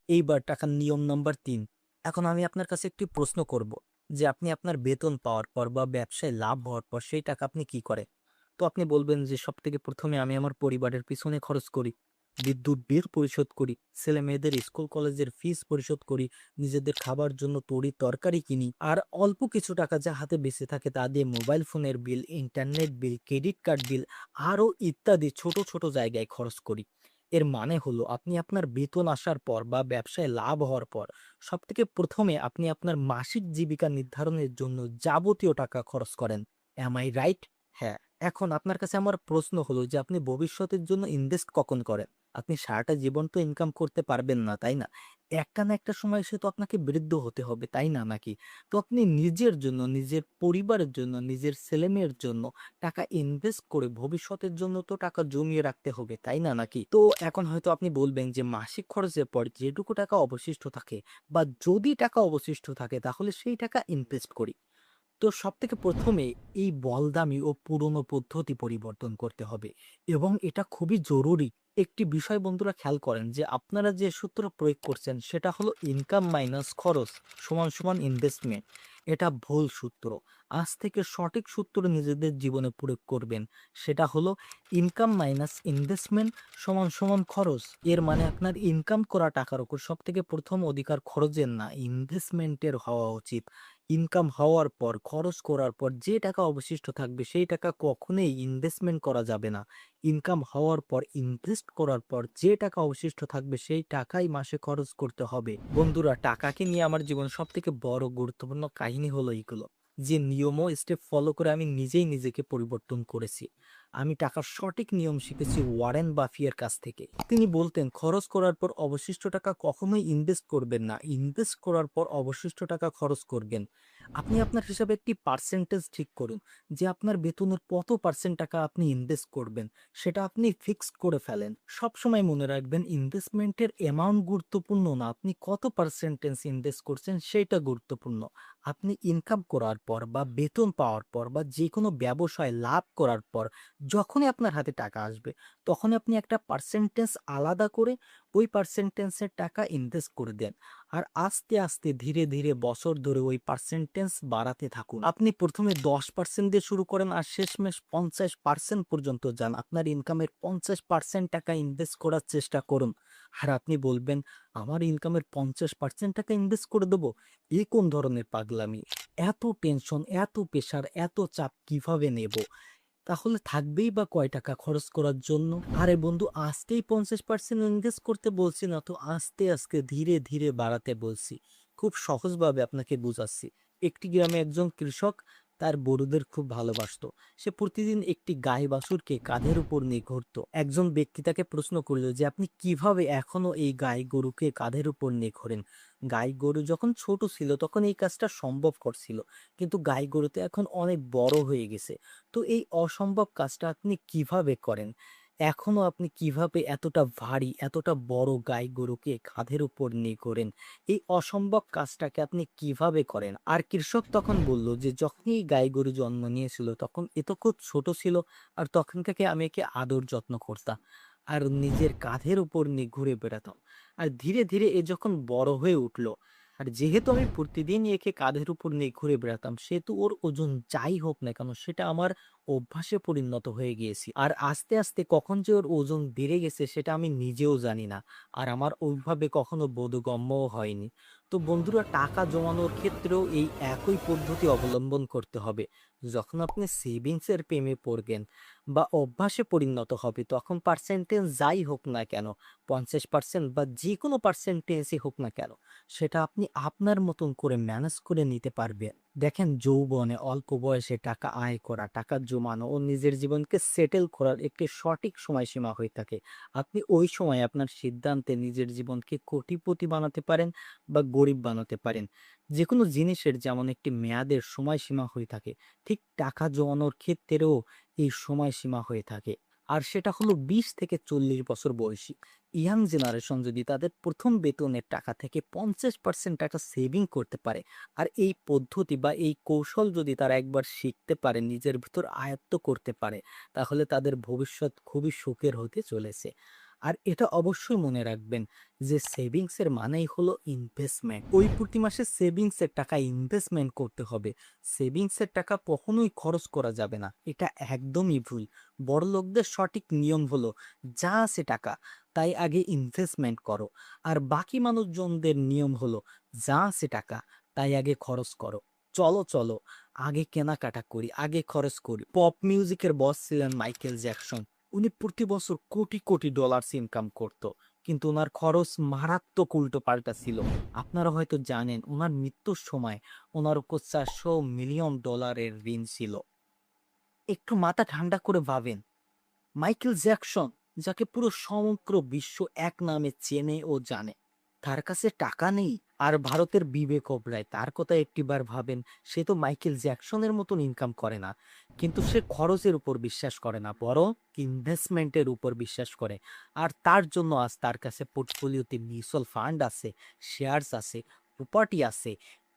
এইবার টাকার নিয়ম নাম্বার ৩। এখন আমি আপনার কাছে একটি প্রশ্ন করব যে আপনি আপনার বেতন পাওয়ার পর বা ব্যবসায় লাভ হওয়ার পর সেই টাকা আপনি কি করেন? তো আপনি বলবেন যে সবথেকে ১ম এ আমি আমার পরিবারের পিছনে খরচ করি। বিদ্যুৎ বিল পরিশোধ করি, ছেলেমেয়েদের স্কুল কলেজের ফিস পরিশোধ করি, নিজেদের খাবার জন্য তরি-তরকারি কিনি। আর অল্প কিছু টাকা যা হাতে বেঁচে থাকে তা দিয়ে মোবাইল ফোনের bill, internet bill, credit card bill আরো ইত্যাদি ছোট, ছোট জায়গায় খরচ করি। এর মানে হলো আপনি আপনার বেতন আসার পর বা ব্যবসায় লাভ হওয়ার পর সবথেকে ১ম এ আপনি আপনার মাসিক জীবিকা নির্ধারণের জন্য যাবতীয় টাকা খরচ করেন। Am I right? হ্যাঁ, এখন আপনার কাছে আমার প্রশ্ন হলো যে আপনি ভবিষ্যতের জন্য ইনভেস্ট কখন করেন? আপনি সারাটা জীবন তো ইনকাম করতে পারবেন না, তাই না? একটা না একটা সময় এসে তো আপনাকে বৃদ্ধ হতে হবে, তাই না নাকি? তো আপনি নিজের জন্য, নিজের পরিবারের জন্য, নিজের ছেলেমেয়ের জন্য টাকা ইনভেস্ট করে ভবিষ্যতের জন্য তো টাকা জমিয়ে রাখতে হবে, তাই না নাকি? তো এখন হয়তো আপনি বলবেন যে মাসিক খরচের পর যেটুকু টাকা অবশিষ্ট থাকে বা যদি টাকা অবশিষ্ট থাকে তাহলে সেই টাকা ইনভেস্ট করি। তো সবথেকে ১ম এ এই বলদামি ও পুরনো পদ্ধতি পরিবর্তন করতে হবে এবং এটা খুবই জরুরি। একটি বিষয় বন্ধুরা খেয়াল করেন যে আপনারা যে সূত্র প্রয়োগ করছেন সেটা হলো ইনকাম মাইনাস খরচ সমান ইনভেস্টমেন্ট। এটা ভুল সূত্র। আজ থেকে সঠিক সূত্র নিজেদের জীবনে প্রয়োগ করবেন। সেটা হলো ইনকাম মাইনাস ইনভেস্টমেন্ট সমান খরচ। এর মানে আপনার ইনকাম করা টাকার উপর সবথেকে ১ম অধিকার খরচের না, ইনভেস্টমেন্টের হওয়া উচিত। ইনকাম হওয়ার পর, খরচ করার পর যে টাকা অবশিষ্ট থাকবে সেই টাকা কখনোই ইনভেস্টমেন্ট করা যাবে না। ইনকাম হওয়ার পর, ইনভেস্ট করার পর যে টাকা অবশিষ্ট থাকবে সেই টাকাই মাসে খরচ করতে হবে। বন্ধুরা, টাকাকে নিয়ে আমার জীবনে সবথেকে বড় গুরুত্বপূর্ণ কাহিনী হলো এইগুলো। যে নিয়ম ও স্টেপ ফলো করে আমি নিজেই নিজেকে পরিবর্তন করেছি। আমি টাকার সঠিক নিয়ম শিখেছি ওয়ারেন বাফিয়ের কাছ থেকে। তিনি বলতেন, খরচ করার পর অবশিষ্ট টাকা কখনোই ইনভেস্ট করবেন না। ইনভেস্ট করার পর অবশিষ্ট টাকা খরচ করবেন। আপনি আপনার হিসাবে একটি পার্সেন্টেজ ঠিক করুন যে আপনার বেতনের কত পার্সেন্ট টাকা আপনি ইনভেস্ট করবেন। সেটা আপনি ফিক্সড করে ফেলেন। সবসময় মনে রাখবেন ইনভেস্টমেন্টের অ্যামাউন্ট গুরুত্বপূর্ণ না, আপনি কত পার্সেন্টেজ ইনভেস্ট করছেন সেইটা গুরুত্বপূর্ণ। আপনি ইনকাম করার পর বা বেতন পাওয়ার পর বা যেকোনো ব্যবসায় লাভ করার পর যখনই আপনার হাতে টাকা আসবে তখনই আপনি একটা পার্সেন্টেজ আলাদা করে ওই পার্সেন্টেজের টাকা ইনভেস্ট করে দেন। আর আস্তে, আস্তে ধীরে, ধীরে বছর ধরে ওই পার্সেন্টেজ বাড়াতে থাকুন। আপনি ১ম এ ১০% দিয়ে শুরু করেন আর শেষমেশ ৫০% পর্যন্ত যান। আপনার ইনকামের ৫০% টাকা ইনভেস্ট করার চেষ্টা করুন। আর আপনি বলবেন, "আমার ইনকামের ৫০% টাকা ইনভেস্ট করে দেব? এ কোন ধরনের পাগলামি? এত টেনশন, এত প্রেশার, এত চাপ কিভাবে নেব?" তাহলে থাকবেই বা কয় টাকা খরচ করার জন্য? আরে বন্ধু, আজকেই ৫০% ইনভেস্ট করতে বলছি না তো, আস্তে, আস্তে ধীরে, ধীরে বাড়াতে বলছি। খুব সহজভাবে আপনাকে বুঝাচ্ছি। একটি গ্রামে একজন কৃষক তার গরুদের খুব ভালোবাসতো। সে প্রতিদিন একটি গাই বাছুরকে কাঁধের উপর নিয়ে ঘুরতো। একজন ব্যক্তি তাকে প্রশ্ন করল যে, "আপনি কিভাবে এখনো এই গাই গরুকে কাঁধের উপর নিয়ে ঘোরেন? গাই গরু যখন ছোট ছিল তখন এই কাজটা সম্ভবপর ছিল। কিন্তু গাই গরু তো এখন অনেক বড় হয়ে গেছে। তো এই অসম্ভব কাজটা আপনি কিভাবে করেন? এখনো আপনি কিভাবে এতটা ভারী, এতটা বড় গাই গরুকে কাঁধের উপর নিয়ে ঘোরেন? এই অসম্ভব কাজটাকে আপনি কিভাবে করেন?" আর কৃষক তখন বলল যে, "যখনই এই গাই গরু জন্ম নিয়েছিল তখন এ তো খুব ছোট ছিল আর তখন থেকে আমি একে আদর যত্ন করতাম। আর নিজের কাঁধের উপর নিয়ে ঘুরে বেড়াতাম। আর ধীরে, ধীরে এ যখন বড় হয়ে উঠল, আর যেহেতু আমি প্রতিদিন একে কাঁধের উপর নিয়ে ঘুরে বেড়াতাম সেহেতু ওর ওজন যাই হোক না কেন সেটা আমার অভ্যাসে পরিণত হয়ে গিয়েছি। আর আস্তে, আস্তে কখন যে ওর ওজন বেড়ে গেছে সেটা আমি নিজেও জানি না। আর আমার ওইভাবে কখনো বোধগম্যও হয়নি। তো বন্ধুরা, টাকা জমানোর ক্ষেত্রেও এই একই পদ্ধতি অবলম্বন করতে হবে। যখন আপনি সেভিংস এর প্রেমে পড়বেন বা অভ্যাসে পরিণত হবে তখন পার্সেন্টেজ যাই হোক না কেন, ৫০% বা যেকোনো পার্সেন্টেজই হোক না কেন, সেটা আপনি আপনার মতন করে ম্যানেজ করে নিতে পারবেন। দেখেন, যৌবনে অল্প বয়সে টাকা আয় করা, টাকা জমানো ও নিজের জীবনকে সেটেল করার একটি সঠিক সময়সীমা হয়ে থাকে। আপনি ওই সময় আপনার সিদ্ধান্তে নিজের জীবনকে কোটিপতি বানাতে পারেন বা গরিব বানাতে পারেন। যেকোনো জিনিসের যেমন একটি মেয়াদের সময়সীমা হয়ে থাকে, ঠিক টাকা জমানোর ক্ষেত্রেও এই সময়সীমা হয়ে থাকে। আর সেটা হলো ২০ থেকে ৪০ বছর বয়সী ইয়াং জেনারেশন যদি তাদের ১ম বেতনের টাকা থেকে ৫০% টাকা সেভিং করতে পারে, আর এই পদ্ধতি বা এই কৌশল যদি তারা একবার শিখতে পারে, নিজের ভিতর আয়ত্ত করতে পারে, তাহলে তাদের ভবিষ্যৎ খুবই সুখের হতে চলেছে। আর এটা অবশ্যই মনে রাখবেন যে সেভিংস এর মানেই হলো ইনভেস্টমেন্ট। ওই প্রতি মাসে সেভিংস এর টাকা ইনভেস্টমেন্ট করতে হবে। সেভিংস এর টাকা কখনোই খরচ করা যাবে না। এটা একদমই ভুল। বড়লোকদের সঠিক নিয়ম হলো যা আছে টাকা তাই আগে ইনভেস্টমেন্ট করো। আর বাকি মানুষজনদের নিয়ম হলো যা আছে টাকা তাই আগে খরচ করো। চলো চলো আগে কেনাকাটা করি, আগে খরচ করি। পপ মিউজিকের বস ছিলেন মাইকেল জ্যাকসন। উনি প্রতি বছর কোটি কোটি ডলার্স ইনকাম করত, কিন্তু ওনার খরচ মারাত্মক উল্টো পাল্টা ছিল। আপনারা হয়তো জানেন ওনার মৃত্যুর সময় ওনার উপর $400 মিলিয়ন ঋণ ছিল। একটু মাথা ঠান্ডা করে ভাবেন, মাইকেল জ্যাকসন, যাকে পুরো সমগ্র বিশ্ব এক নামে চেনে ও জানে, তার কাছে টাকা নেই। আর ভারতের বিবেক ওবরায়, তার কথা একটিবার ভাবেন, সে তো মাইকেল জ্যাকসনের মতন ইনকাম করে না, কিন্তু সে খরচের উপর বিশ্বাস করে না, বরং ইনভেস্টমেন্টের উপর বিশ্বাস করে। আর তার জন্য আজ তার কাছে পোর্টফোলিওতে মিউচুয়াল ফান্ড আছে, শেয়ারস আছে, প্রপার্টি আছে,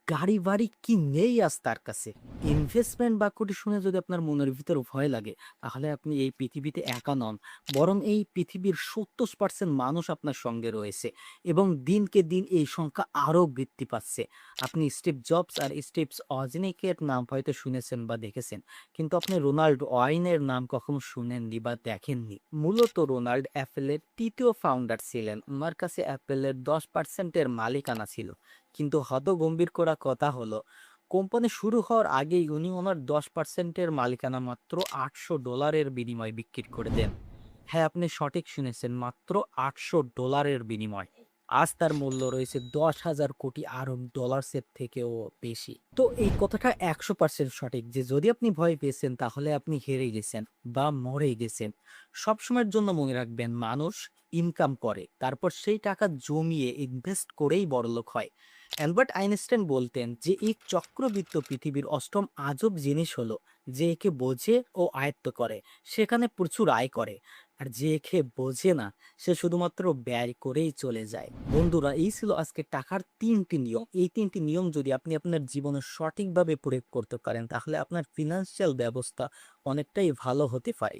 গাড়ি বাড়ি কি নেই আজ তার কাছে। ইনভেস্টমেন্ট বাক্যটি শুনে যদি আপনার মনের ভিতর ভয় লাগে, তাহলে আপনি এই পৃথিবীতে একা নন, বরং এই পৃথিবীর 70% মানুষ আপনার সঙ্গে রয়েছে এবং দিনকে দিন এই সংখ্যা আরো বৃদ্ধি পাচ্ছে। আপনি স্টিভ জবস আর স্টিভ ওজনিকের নাম হয়তো শুনেছেন বা দেখেছেন, কিন্তু আপনি রোনাল্ড ওয়াইনের নাম কখনো শুনেননি বা দেখেননি। মূলত রোনাল্ড অ্যাপেলের তৃতীয় ফাউন্ডার ছিলেন। ওনার কাছে অ্যাপেলের 10%-এর মালিকানা ছিল, কিন্তু হতগম্ভীর করা কথা হলো কোম্পানি শুরু হওয়ার আগেই উনি ওনার 10%-এর মালিকানা মাত্র $800 বিনিময়ে বিক্রি করে দেন। হ্যাঁ, আপনি সঠিক শুনেছেন, মাত্র $800 বিনিময়। আজ তার মূল্য রয়েছে 10,000 কোটি আরব ডলার্সের থেকেও বেশি। তো এই কথাটা 100% সঠিক যে যদি আপনি ভয় পেয়েছেন তাহলে আপনি হেরে গেছেন বা মরে গেছেন। সবসময়ের জন্য মনে রাখবেন, মানুষ ইনকাম করে, তারপর সেই টাকা জমিয়ে ইনভেস্ট করেই বড়লোক হয়। অ্যালবার্ট আইনস্টাইন বলতেন যে এই চক্রবৃত্ত পৃথিবীর অষ্টম আজব জিনিস হলো যে একে বোঝে ও আয়ত্ত করে সেখানে প্রচুর আয় করে, আর যে একে বোঝে না সে শুধুমাত্র ব্যয় করেই চলে যায়। বন্ধুরা, এই ছিল আজকে টাকার 3টি নিয়ম। এই 3টি নিয়ম যদি আপনি আপনার জীবনে সঠিকভাবে প্রয়োগ করতে পারেন তাহলে আপনার ফিনান্সিয়াল ব্যবস্থা অনেকটাই ভালো হতে পারে।